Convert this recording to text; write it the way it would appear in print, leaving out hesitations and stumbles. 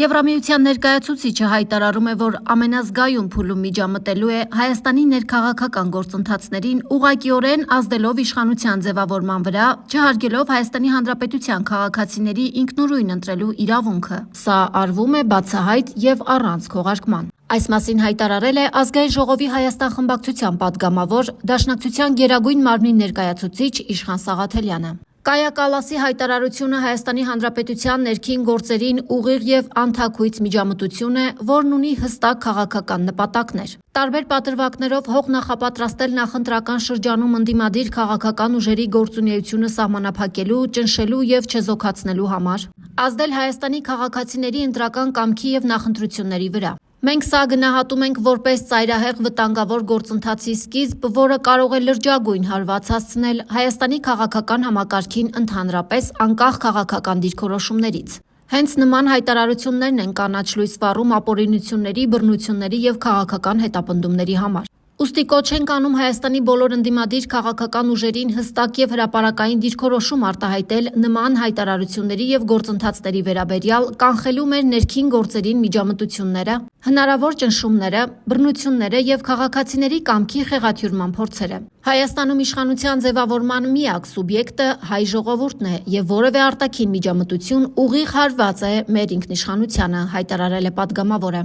Եվրամիության ներկայացուցիչը հայտարարում է, որ ամենազգայուն փուլում միջամտելու է Հայաստանի ներքաղաքական գործընթացներին ուղղակիորեն ազդելով իշխանության ձևավորման վրա, չհարգելով Հայաստանի Հանրապետության քաղաքացիների ինքնուրույն ընտրելու իրավունքը։ Սա արվում է բացահայտ եւ առանց քողարկման։ Այս մասին հայտարարել է Ազգային ժողովի Հայաստան խմբակցության պատգամավոր, Դաշնակցության Գերագույն մարմնի ներկայացուցիչ Իշխան Սաղաթելյանը։ Կայա Կալասի հայտարարությունը Հայաստանի Հանրապետության ներքին գործերին ուղիղ եւ անթաքույց միջամտություն է, որն ունի հստակ քաղաքական նպատակներ։ Տարբեր պատրվակներով հող նախապատրաստել նախընտրական շրջանում ընդդիմադիր քաղաքական ուժերի գործունեությունը սահմանափակելու, ճնշելու եւ չեզոքացնելու համար, ազդել Հայաստանի քաղաքացիների ընտրական կամքի եւ նախընտրությունների վրա։ Մենք սա գնահատում ենք որպես ծայրահեղ վտանգավոր գործընթացի սկիզբ, որը կարող է լրջագույն հարված հասցնել Հայաստանի քաղաքական համակարգին ընդհանրապես անկախ քաղաքական դիրքորոշումներից։ Հենց նման հայտարարություններն են կանաչ լույս վառում ապօրինությունների, բռնությունների եւ քաղաքական հետապնդումների համար։ Ուստի կոչ ենք անում Հայաստանի բոլոր ընդդիմադիր քաղաքական ուժերին հստակ եւ հրապարակային դիրքորոշում արտահայտել նման հայտարարությունների եւ գործընթացների վերաբերյալ, կանխելու մեր ներքին գործերին միջամտությունները, հնարավոր ճնշումները, բռնությունները եւ քաղաքացիների կամքի խեղաթյուրման փորձերը։ Հայաստանում իշխանության ձևավորման միակ սուբյեկտը հայ ժողովուրդն է եւ որևէ արտաքին միջամտություն ուղիղ հարված է մեր ինքնիշխանությանը, հայտարարել է պատգամավորը։